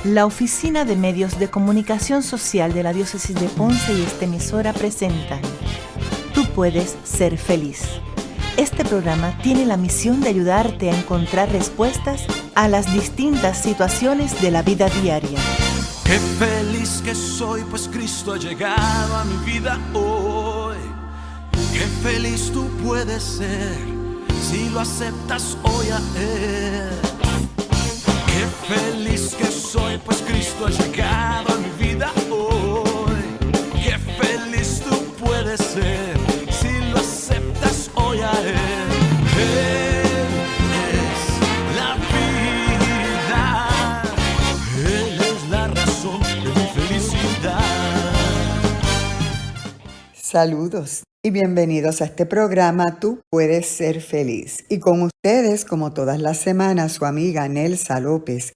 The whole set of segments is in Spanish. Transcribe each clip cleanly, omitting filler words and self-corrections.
La Oficina de Medios de Comunicación Social de la Diócesis de Ponce y esta emisora presentan Tú puedes ser feliz. Este programa tiene la misión de ayudarte a encontrar respuestas a las distintas situaciones de la vida diaria. Qué feliz que soy, pues Cristo ha llegado a mi vida hoy. Qué feliz tú puedes ser si lo aceptas hoy a Él. Qué feliz que soy, pues Cristo ha llegado a mi vida hoy. Qué feliz tú puedes ser si lo aceptas hoy a Él. Él es la vida, Él es la razón de mi felicidad. Saludos y bienvenidos a este programa Tú puedes ser feliz. Y con ustedes, como todas las semanas, su amiga Nelsa López,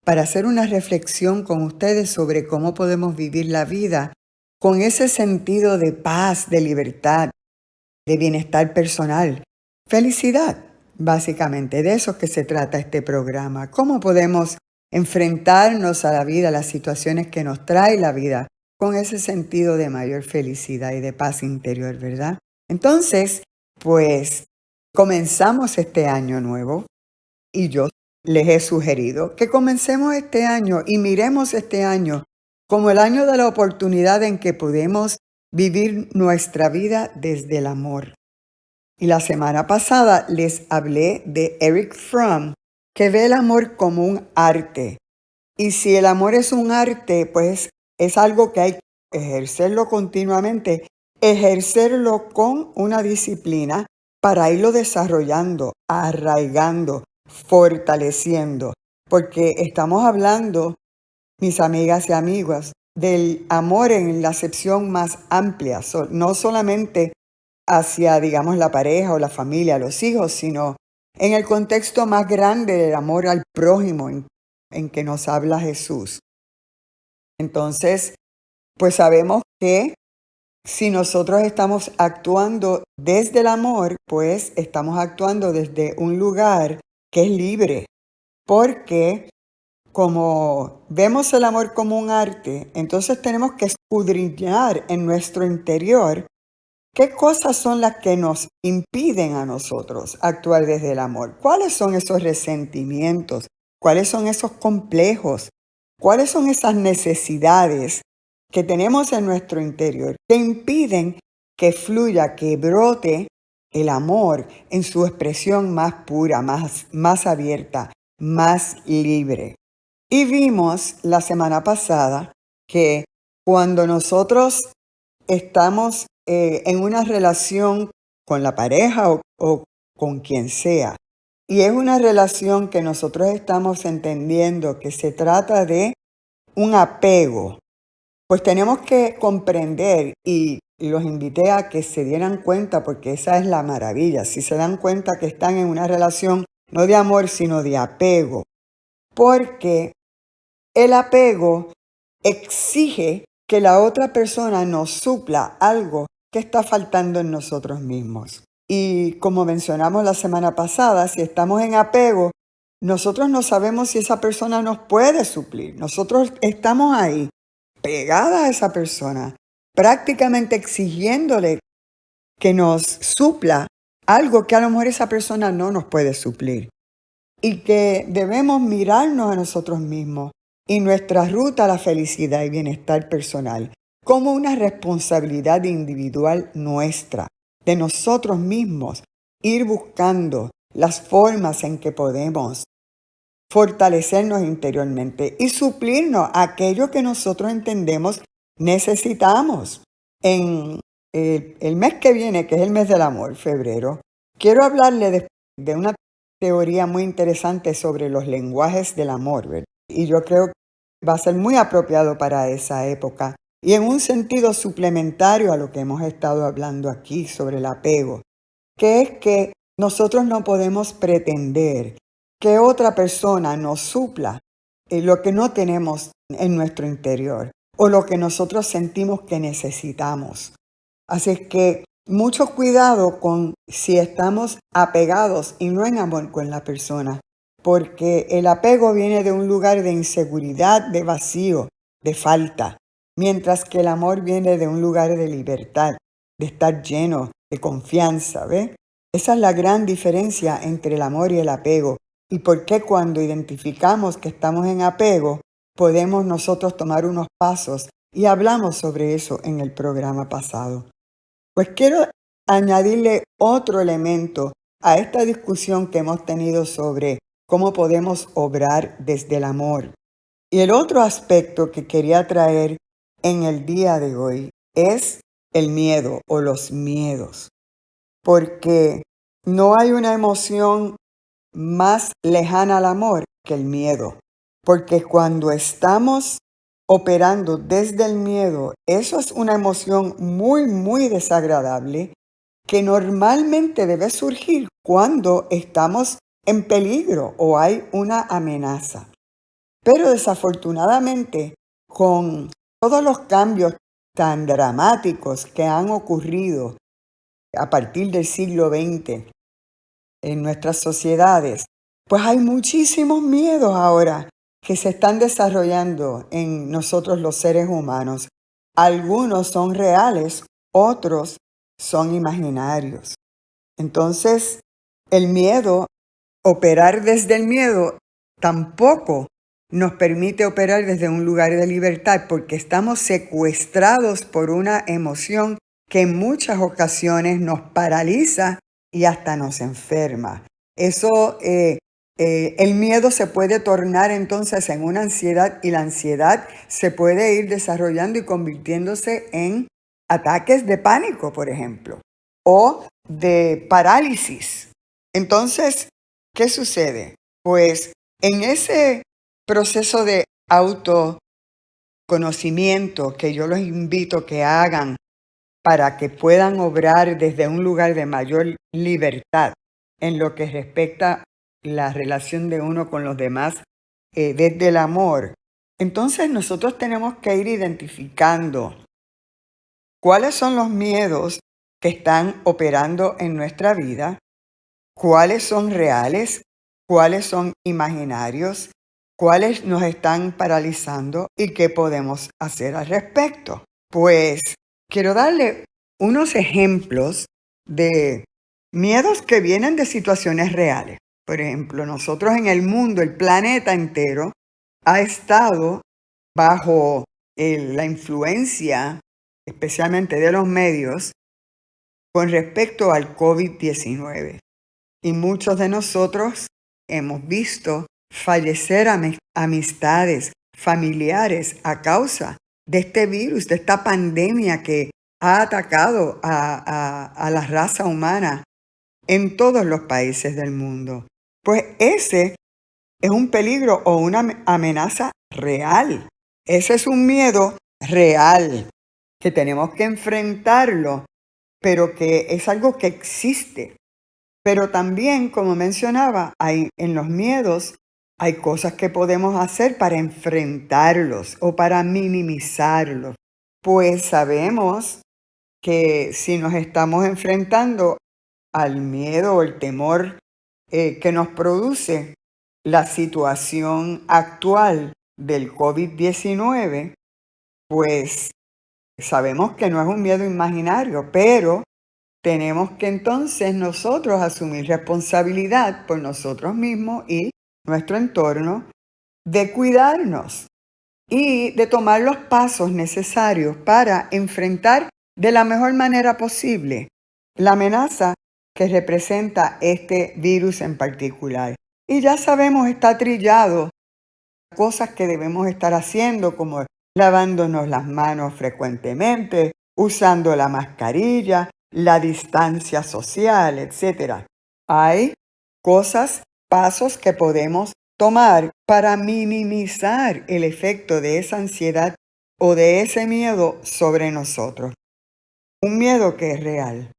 para hacer una reflexión con ustedes sobre cómo podemos vivir la vida con ese sentido de paz, de libertad, de bienestar personal, felicidad. Básicamente de eso es que se trata este programa. ¿Cómo podemos enfrentarnos a la vida, a las situaciones que nos trae la vida, con ese sentido de mayor felicidad y de paz interior, ¿verdad? Entonces, pues comenzamos este año nuevo y yo les he sugerido que comencemos este año y miremos este año como el año de la oportunidad en que podemos vivir nuestra vida desde el amor. Y la semana pasada les hablé de Erich Fromm, que ve el amor como un arte. Y si el amor es un arte, pues es algo que hay que ejercerlo continuamente, ejercerlo con una disciplina para irlo desarrollando, arraigando, fortaleciendo. Porque estamos hablando, mis amigas y amigos, del amor en la acepción más amplia, no solamente hacia, digamos, la pareja o la familia, los hijos, sino en el contexto más grande del amor al prójimo en que nos habla Jesús. Entonces, pues sabemos que si nosotros estamos actuando desde el amor, pues estamos actuando desde un lugar que es libre, porque como vemos el amor como un arte, entonces tenemos que escudriñar en nuestro interior qué cosas son las que nos impiden a nosotros actuar desde el amor. ¿Cuáles son esos resentimientos? ¿Cuáles son esos complejos? ¿Cuáles son esas necesidades que tenemos en nuestro interior que impiden que fluya, que brote el amor en su expresión más pura, más abierta, más libre? Y vimos la semana pasada que cuando nosotros estamos en una relación con la pareja o con quien sea, y es una relación que nosotros estamos entendiendo que se trata de un apego, pues tenemos que comprender y los invité a que se dieran cuenta, porque esa es la maravilla, si se dan cuenta que están en una relación no de amor sino de apego, porque el apego exige que la otra persona nos supla algo que está faltando en nosotros mismos. Y como mencionamos la semana pasada, si estamos en apego, nosotros no sabemos si esa persona nos puede suplir. Nosotros estamos ahí, pegada a esa persona, prácticamente exigiéndole que nos supla algo que a lo mejor esa persona no nos puede suplir. Y que debemos mirarnos a nosotros mismos y nuestra ruta a la felicidad y bienestar personal como una responsabilidad individual nuestra, de nosotros mismos, ir buscando las formas en que podemos fortalecernos interiormente y suplirnos aquello que nosotros entendemos necesitamos. En el mes que viene, que es el mes del amor, febrero, quiero hablarle de una teoría muy interesante sobre los lenguajes del amor, ¿verdad? Y yo creo que va a ser muy apropiado para esa época y en un sentido suplementario a lo que hemos estado hablando aquí sobre el apego, que es que nosotros no podemos pretender que otra persona nos supla lo que no tenemos en nuestro interior o lo que nosotros sentimos que necesitamos. Así es que mucho cuidado con si estamos apegados y no en amor con la persona, porque el apego viene de un lugar de inseguridad, de vacío, de falta, mientras que el amor viene de un lugar de libertad, de estar lleno de confianza, ¿ve? Esa es la gran diferencia entre el amor y el apego. Y por qué cuando identificamos que estamos en apego, podemos nosotros tomar unos pasos, y hablamos sobre eso en el programa pasado. Pues quiero añadirle otro elemento a esta discusión que hemos tenido sobre cómo podemos obrar desde el amor. Y el otro aspecto que quería traer en el día de hoy es el miedo o los miedos, porque no hay una emoción más lejana al amor que el miedo, porque cuando estamos operando desde el miedo, eso es una emoción muy, muy desagradable que normalmente debe surgir cuando estamos en peligro o hay una amenaza. Pero desafortunadamente, con todos los cambios tan dramáticos que han ocurrido a partir del siglo XX en nuestras sociedades, pues hay muchísimos miedos ahora que se están desarrollando en nosotros los seres humanos. Algunos son reales, otros son imaginarios. Entonces, el miedo, operar desde el miedo, tampoco nos permite operar desde un lugar de libertad porque estamos secuestrados por una emoción que en muchas ocasiones nos paraliza y hasta nos enferma. El miedo se puede tornar entonces en una ansiedad y la ansiedad se puede ir desarrollando y convirtiéndose en ataques de pánico, por ejemplo, o de parálisis. Entonces, ¿qué sucede? Pues en ese proceso de autoconocimiento que yo los invito a que hagan para que puedan obrar desde un lugar de mayor libertad en lo que respecta la relación de uno con los demás desde el amor. Entonces nosotros tenemos que ir identificando cuáles son los miedos que están operando en nuestra vida, cuáles son reales, cuáles son imaginarios, cuáles nos están paralizando y qué podemos hacer al respecto. Pues quiero darle unos ejemplos de miedos que vienen de situaciones reales. Por ejemplo, nosotros en el mundo, el planeta entero, ha estado bajo la influencia, especialmente de los medios, con respecto al COVID-19. Y muchos de nosotros hemos visto fallecer amistades, familiares a causa de este virus, de esta pandemia que ha atacado a la raza humana en todos los países del mundo. Pues ese es un peligro o una amenaza real. Ese es un miedo real que tenemos que enfrentarlo, pero que es algo que existe. Pero también, como mencionaba, en los miedos hay cosas que podemos hacer para enfrentarlos o para minimizarlos. Pues sabemos que si nos estamos enfrentando al miedo o el temor que nos produce la situación actual del COVID-19, pues sabemos que no es un miedo imaginario, pero tenemos que entonces nosotros asumir responsabilidad por nosotros mismos y nuestro entorno de cuidarnos y de tomar los pasos necesarios para enfrentar de la mejor manera posible la amenaza que representa este virus en particular. Y ya sabemos, está trillado cosas que debemos estar haciendo, como lavándonos las manos frecuentemente, usando la mascarilla, la distancia social, etc. Hay pasos que podemos tomar para minimizar el efecto de esa ansiedad o de ese miedo sobre nosotros. Un miedo que es real.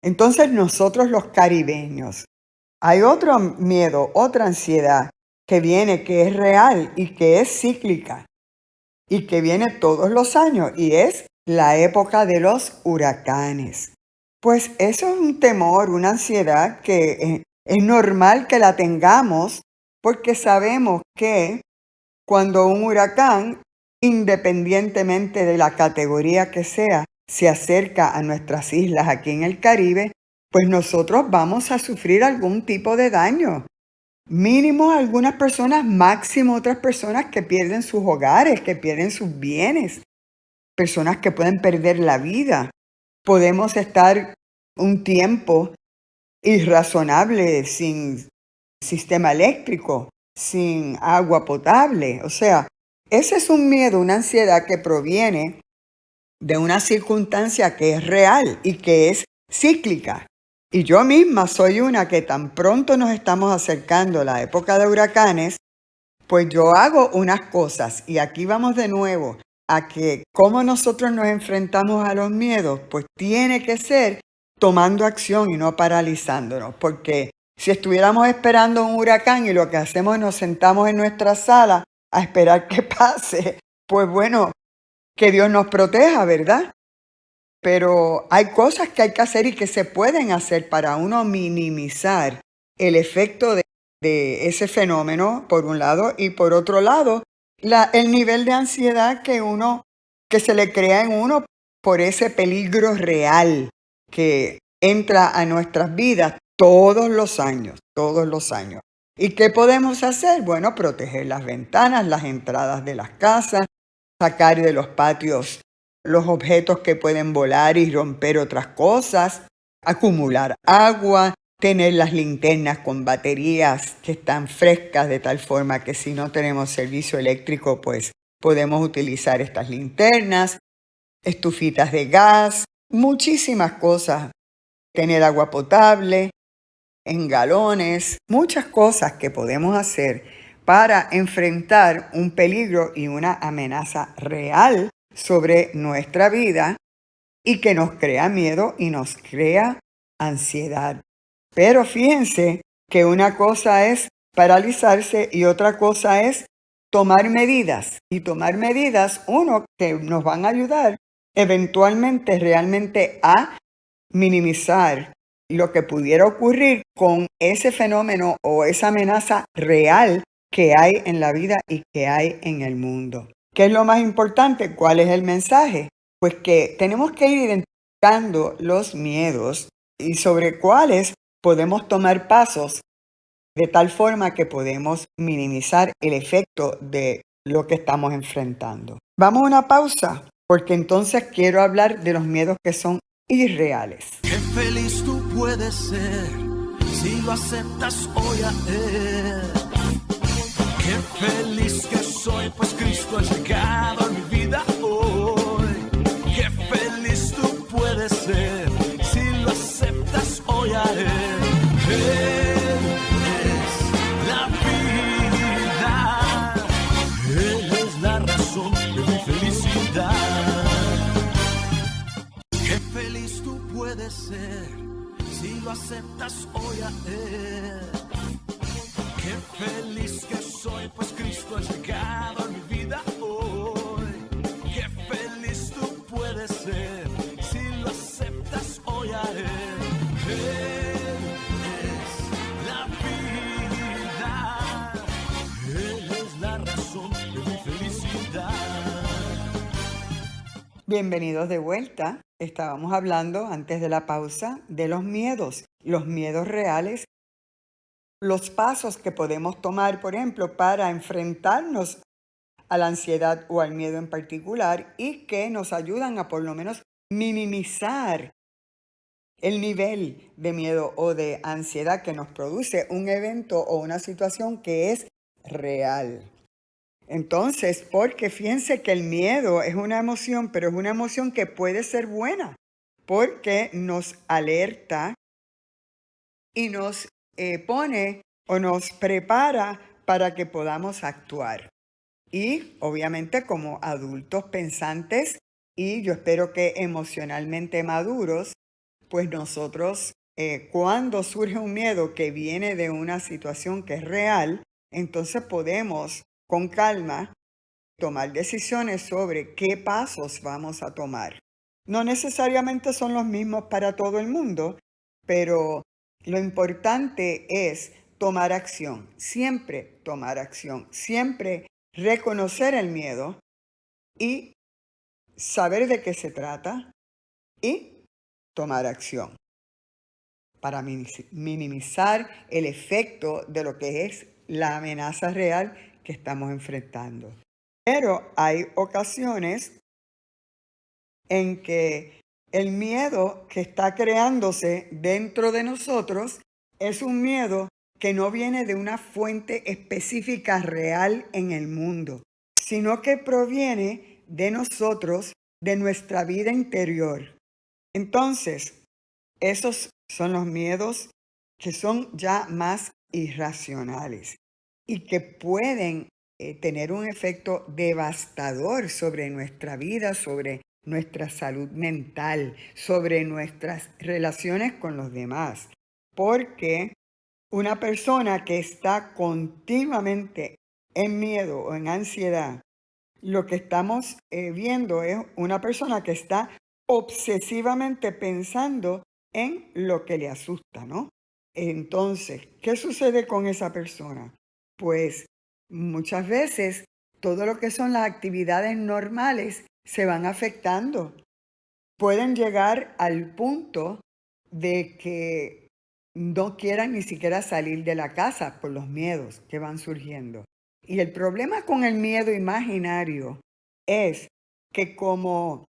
Entonces nosotros los caribeños, hay otro miedo, otra ansiedad que viene, que es real y que es cíclica y que viene todos los años y es la época de los huracanes. Pues eso es un temor, una ansiedad que es normal que la tengamos porque sabemos que cuando un huracán, independientemente de la categoría que sea, se acerca a nuestras islas aquí en el Caribe, pues nosotros vamos a sufrir algún tipo de daño. Mínimo algunas personas, máximo otras personas que pierden sus hogares, que pierden sus bienes, personas que pueden perder la vida. Podemos estar un tiempo irrazonable sin sistema eléctrico, sin agua potable. O sea, ese es un miedo, una ansiedad que proviene de una circunstancia que es real y que es cíclica. Y yo misma soy una que tan pronto nos estamos acercando a la época de huracanes, pues yo hago unas cosas. Y aquí vamos de nuevo a que cómo nosotros nos enfrentamos a los miedos, pues tiene que ser tomando acción y no paralizándonos. Porque si estuviéramos esperando un huracán y lo que hacemos es nos sentamos en nuestra sala a esperar que pase, pues bueno, que Dios nos proteja, ¿verdad? Pero hay cosas que hay que hacer y que se pueden hacer para uno minimizar el efecto de ese fenómeno, por un lado, y por otro lado, el nivel de ansiedad que se le crea en uno por ese peligro real que entra a nuestras vidas todos los años, todos los años. ¿Y qué podemos hacer? Bueno, proteger las ventanas, las entradas de las casas, sacar de los patios los objetos que pueden volar y romper otras cosas, acumular agua, tener las linternas con baterías que están frescas de tal forma que si no tenemos servicio eléctrico, pues podemos utilizar estas linternas, estufitas de gas, muchísimas cosas. Tener agua potable en galones, muchas cosas que podemos hacer para enfrentar un peligro y una amenaza real sobre nuestra vida y que nos crea miedo y nos crea ansiedad. Pero fíjense que una cosa es paralizarse y otra cosa es tomar medidas. Y tomar medidas, uno, que nos van a ayudar eventualmente realmente a minimizar lo que pudiera ocurrir con ese fenómeno o esa amenaza real que hay en la vida y que hay en el mundo. ¿Qué es lo más importante? ¿Cuál es el mensaje? Pues que tenemos que ir identificando los miedos y sobre cuáles podemos tomar pasos de tal forma que podemos minimizar el efecto de lo que estamos enfrentando. Vamos a una pausa, porque entonces quiero hablar de los miedos que son irreales. Qué feliz tú puedes ser si lo aceptas hoy a Él. Qué feliz que soy, pues Cristo ha llegado a mi vida hoy. Qué feliz tú puedes ser si lo aceptas hoy a Él. Él es la vida, Él es la razón de mi felicidad. Qué feliz tú puedes ser si lo aceptas hoy a Él. Qué feliz que soy, pues Cristo ha llegado a mi vida hoy. Qué feliz tú puedes ser si lo aceptas hoy a Él. Él es la vida, Él es la razón de mi felicidad. Bienvenidos de vuelta. Estábamos hablando antes de la pausa de los miedos reales, los pasos que podemos tomar, por ejemplo, para enfrentarnos a la ansiedad o al miedo en particular y que nos ayudan a por lo menos minimizar el nivel de miedo o de ansiedad que nos produce un evento o una situación que es real. Entonces, porque fíjense que el miedo es una emoción, pero es una emoción que puede ser buena, porque nos alerta y nos pone o nos prepara para que podamos actuar. Y obviamente como adultos pensantes y yo espero que emocionalmente maduros, pues nosotros cuando surge un miedo que viene de una situación que es real, entonces podemos con calma tomar decisiones sobre qué pasos vamos a tomar. No necesariamente son los mismos para todo el mundo, pero lo importante es tomar acción, siempre reconocer el miedo y saber de qué se trata y tomar acción para minimizar el efecto de lo que es la amenaza real que estamos enfrentando. Pero hay ocasiones en que el miedo que está creándose dentro de nosotros es un miedo que no viene de una fuente específica real en el mundo, sino que proviene de nosotros, de nuestra vida interior. Entonces, esos son los miedos que son ya más irracionales y que pueden tener un efecto devastador sobre nuestra vida, sobre nuestra salud mental, sobre nuestras relaciones con los demás. Porque una persona que está continuamente en miedo o en ansiedad, lo que estamos viendo es una persona que está obsesivamente pensando en lo que le asusta, ¿no? Entonces, ¿qué sucede con esa persona? Pues muchas veces todo lo que son las actividades normales se van afectando. Pueden llegar al punto de que no quieran ni siquiera salir de la casa por los miedos que van surgiendo. Y el problema con el miedo imaginario es que como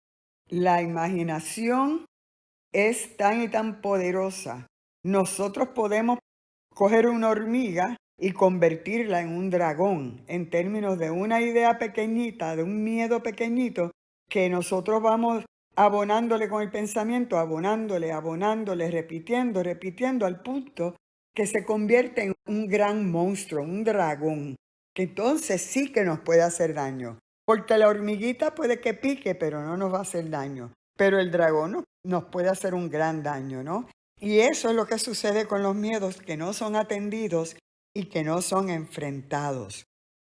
la imaginación es tan y tan poderosa, nosotros podemos coger una hormiga y convertirla en un dragón en términos de una idea pequeñita, de un miedo pequeñito, que nosotros vamos abonándole con el pensamiento, abonándole, repitiendo al punto que se convierte en un gran monstruo, un dragón, que entonces sí que nos puede hacer daño. Porque la hormiguita puede que pique, pero no nos va a hacer daño. Pero el dragón nos puede hacer un gran daño, ¿no? Y eso es lo que sucede con los miedos que no son atendidos y que no son enfrentados.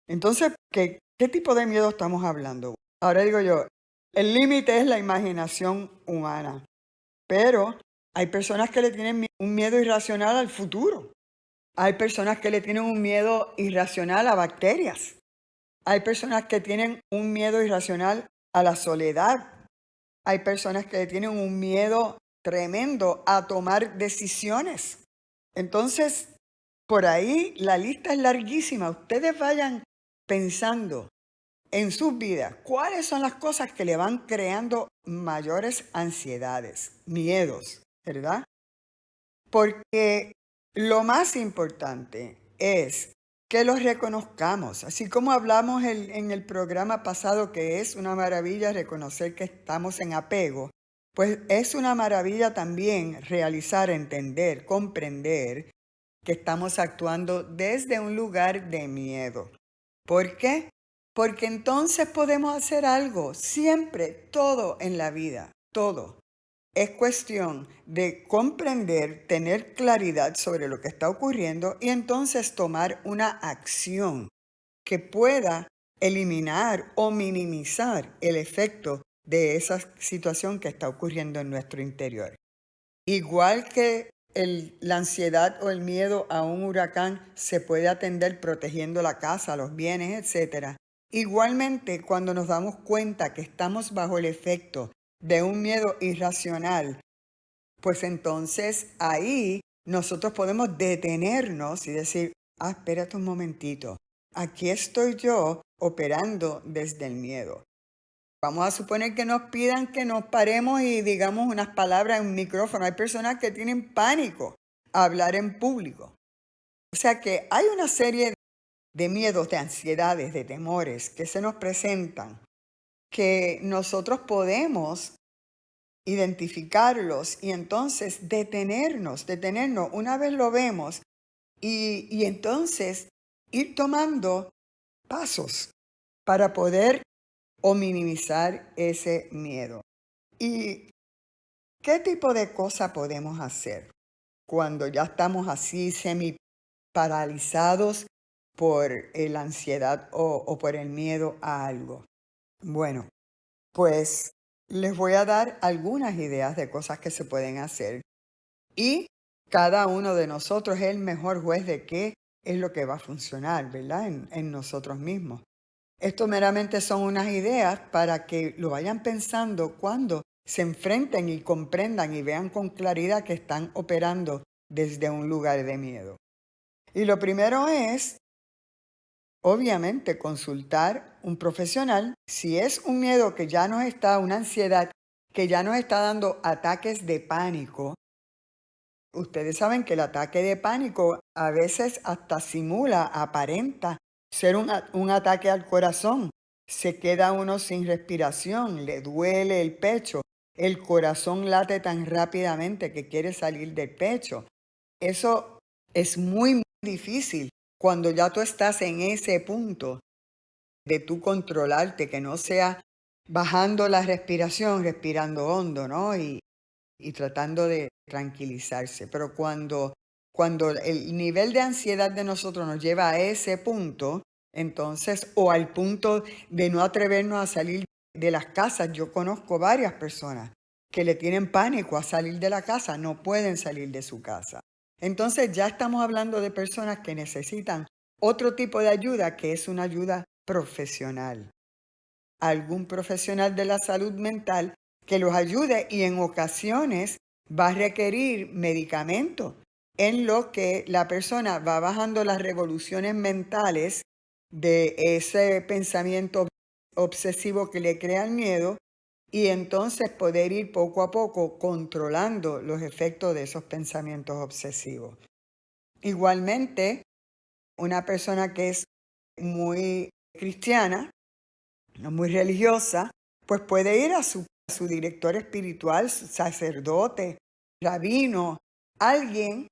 Entonces, ¿qué tipo de miedo estamos hablando? Ahora digo yo, el límite es la imaginación humana, pero hay personas que le tienen un miedo irracional al futuro. Hay personas que le tienen un miedo irracional a bacterias. Hay personas que tienen un miedo irracional a la soledad. Hay personas que tienen un miedo tremendo a tomar decisiones. Entonces, por ahí la lista es larguísima. Ustedes vayan pensando en sus vidas cuáles son las cosas que le van creando mayores ansiedades, miedos, ¿verdad? Porque lo más importante es que los reconozcamos, así como hablamos en el programa pasado que es una maravilla reconocer que estamos en apego, pues es una maravilla también realizar, entender, comprender que estamos actuando desde un lugar de miedo. ¿Por qué? Porque entonces podemos hacer algo, siempre, todo en la vida, todo. Es cuestión de comprender, tener claridad sobre lo que está ocurriendo y entonces tomar una acción que pueda eliminar o minimizar el efecto de esa situación que está ocurriendo en nuestro interior. Igual que la ansiedad o el miedo a un huracán se puede atender protegiendo la casa, los bienes, etc. Igualmente, cuando nos damos cuenta que estamos bajo el efecto de un miedo irracional, pues entonces ahí nosotros podemos detenernos y decir, espérate un momentito, aquí estoy yo operando desde el miedo. Vamos a suponer que nos pidan que nos paremos y digamos unas palabras en un micrófono. Hay personas que tienen pánico a hablar en público. O sea que hay una serie de miedos, de ansiedades, de temores que se nos presentan, que nosotros podemos identificarlos y entonces detenernos una vez lo vemos y entonces ir tomando pasos para poder o minimizar ese miedo. ¿Y qué tipo de cosa podemos hacer cuando ya estamos así semi paralizados por la ansiedad o por el miedo a algo? Bueno, pues les voy a dar algunas ideas de cosas que se pueden hacer y cada uno de nosotros es el mejor juez de qué es lo que va a funcionar, ¿verdad? En nosotros mismos. Esto meramente son unas ideas para que lo vayan pensando cuando se enfrenten y comprendan y vean con claridad que están operando desde un lugar de miedo. Y lo primero es, obviamente, consultar un profesional. Si es un miedo que ya nos está, una ansiedad que ya nos está dando ataques de pánico, ustedes saben que el ataque de pánico a veces hasta simula, aparenta ser un ataque al corazón. Se queda uno sin respiración, le duele el pecho, el corazón late tan rápidamente que quiere salir del pecho. Eso es muy difícil cuando ya tú estás en ese punto de tú controlarte, que no sea bajando la respiración, respirando hondo, ¿no? Y tratando de tranquilizarse. Pero cuando el nivel de ansiedad de nosotros nos lleva a ese punto, entonces, o al punto de no atrevernos a salir de las casas, yo conozco varias personas que le tienen pánico a salir de la casa, no pueden salir de su casa. Entonces ya estamos hablando de personas que necesitan otro tipo de ayuda, que es una ayuda profesional. Algún profesional de la salud mental que los ayude, y en ocasiones va a requerir medicamento en lo que la persona va bajando las revoluciones mentales de ese pensamiento obsesivo que le crea el miedo, y entonces poder ir poco a poco controlando los efectos de esos pensamientos obsesivos. Igualmente, una persona que es muy cristiana, no muy religiosa, pues puede ir a su director espiritual, su sacerdote, rabino, alguien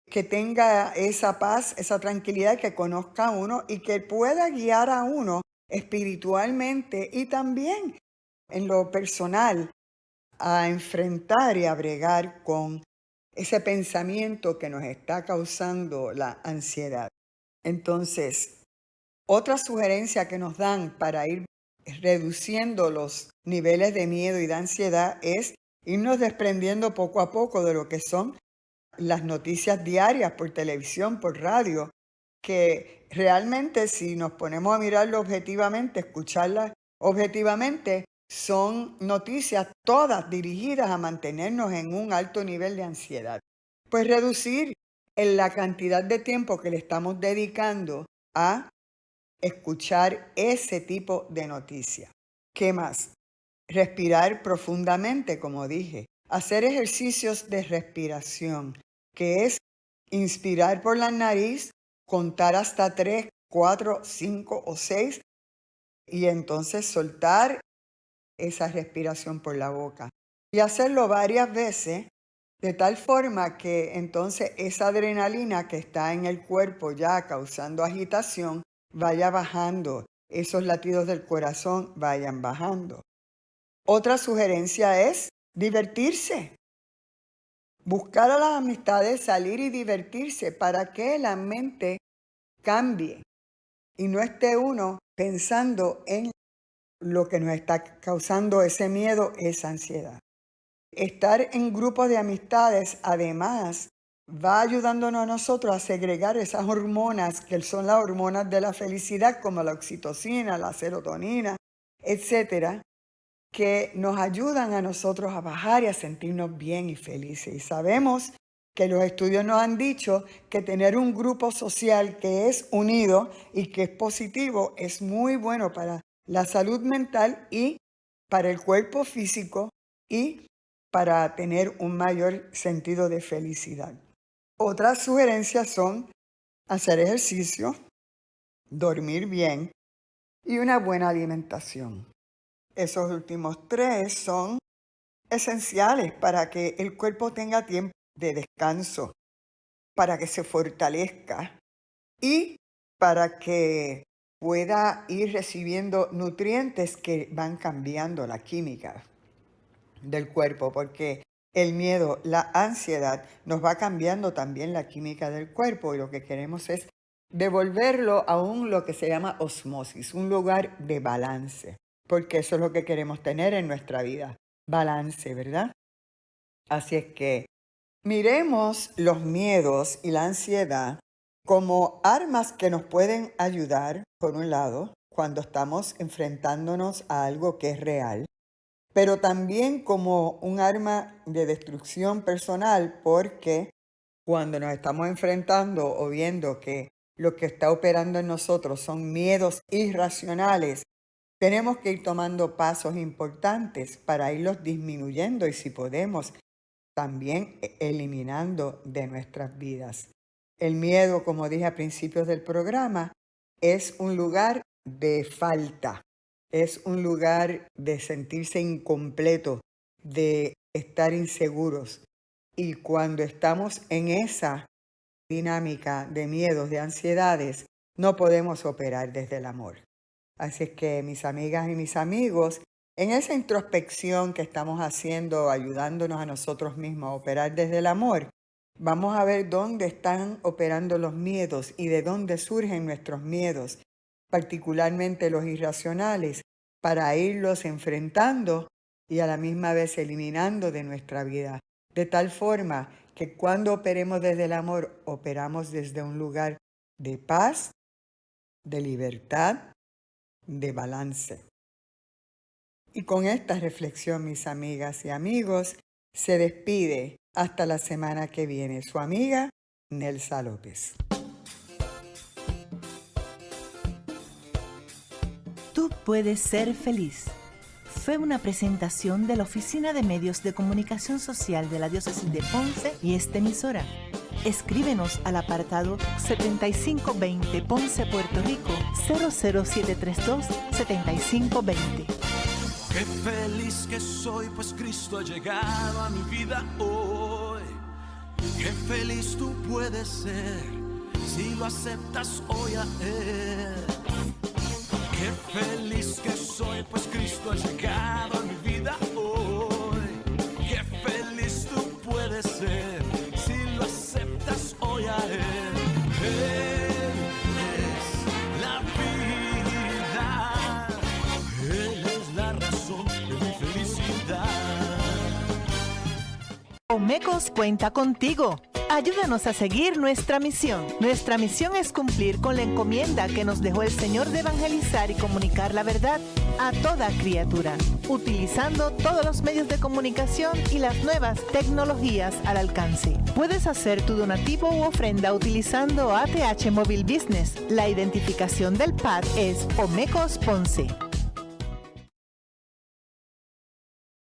que tenga esa paz, esa tranquilidad, que conozca a uno y que pueda guiar a uno espiritualmente y también en lo personal a enfrentar y a bregar con ese pensamiento que nos está causando la ansiedad. Entonces, otra sugerencia que nos dan para ir reduciendo los niveles de miedo y de ansiedad es irnos desprendiendo poco a poco de lo que son las noticias diarias por televisión, por radio, que realmente, si nos ponemos a mirarlo objetivamente, escucharlas objetivamente, son noticias todas dirigidas a mantenernos en un alto nivel de ansiedad. Pues reducir en la cantidad de tiempo que le estamos dedicando a escuchar ese tipo de noticias. ¿Qué más? Respirar profundamente, como dije. Hacer ejercicios de respiración, que es inspirar por la nariz, contar hasta 3, 4, 5 o 6 y entonces soltar esa respiración por la boca. Y hacerlo varias veces, de tal forma que entonces esa adrenalina que está en el cuerpo ya causando agitación vaya bajando, esos latidos del corazón vayan bajando. Otra sugerencia es divertirse. Buscar a las amistades, salir y divertirse para que la mente cambie y no esté uno pensando en lo que nos está causando ese miedo, esa ansiedad. Estar en grupos de amistades, además, va ayudándonos a nosotros a segregar esas hormonas que son las hormonas de la felicidad, como la oxitocina, la serotonina, etcétera, que nos ayudan a nosotros a bajar y a sentirnos bien y felices. Y sabemos que los estudios nos han dicho que tener un grupo social que es unido y que es positivo es muy bueno para la salud mental y para el cuerpo físico y para tener un mayor sentido de felicidad. Otras sugerencias son hacer ejercicio, dormir bien y una buena alimentación. Esos últimos 3 son esenciales para que el cuerpo tenga tiempo de descanso, para que se fortalezca y para que pueda ir recibiendo nutrientes que van cambiando la química del cuerpo, porque el miedo, la ansiedad nos va cambiando también la química del cuerpo, y lo que queremos es devolverlo a lo que se llama osmosis, un lugar de balance, porque eso es lo que queremos tener en nuestra vida, balance, ¿verdad? Así es que Miremos los miedos y la ansiedad como armas que nos pueden ayudar, por un lado, cuando estamos enfrentándonos a algo que es real, pero también como un arma de destrucción personal, porque cuando nos estamos enfrentando o viendo que lo que está operando en nosotros son miedos irracionales, tenemos que ir tomando pasos importantes para irlos disminuyendo y, si podemos, también eliminando de nuestras vidas. El miedo, como dije a principios del programa, es un lugar de falta, es un lugar de sentirse incompleto, de estar inseguros. Y cuando estamos en esa dinámica de miedos, de ansiedades, no podemos operar desde el amor. Así es que, mis amigas y mis amigos, en esa introspección que estamos haciendo, ayudándonos a nosotros mismos a operar desde el amor, vamos a ver dónde están operando los miedos y de dónde surgen nuestros miedos, particularmente los irracionales, para irlos enfrentando y a la misma vez eliminando de nuestra vida. De tal forma que cuando operemos desde el amor, operamos desde un lugar de paz, de libertad, de balance. Y con esta reflexión, mis amigas y amigos, se despide hasta la semana que viene su amiga Nelsa López. Tú puedes ser feliz. Fue una presentación de la Oficina de Medios de Comunicación Social de la Diócesis de Ponce y esta emisora. Escríbenos al apartado 7520 Ponce, Puerto Rico 00732-7520. Qué feliz que soy, pues Cristo ha llegado a mi vida hoy. Qué feliz tú puedes ser si lo aceptas hoy a Él. Qué feliz que soy, pues Cristo ha llegado a mi vida hoy. Qué feliz tú puedes ser si lo aceptas hoy a Él. Él es la vida, Él es la razón de mi felicidad. Omecos cuenta contigo. Ayúdanos a seguir nuestra misión. Nuestra misión es cumplir con la encomienda que nos dejó el Señor de evangelizar y comunicar la verdad a toda criatura, utilizando todos los medios de comunicación y las nuevas tecnologías al alcance. Puedes hacer tu donativo u ofrenda utilizando ATH Móvil Business. La identificación del PAD es Omecos Ponce.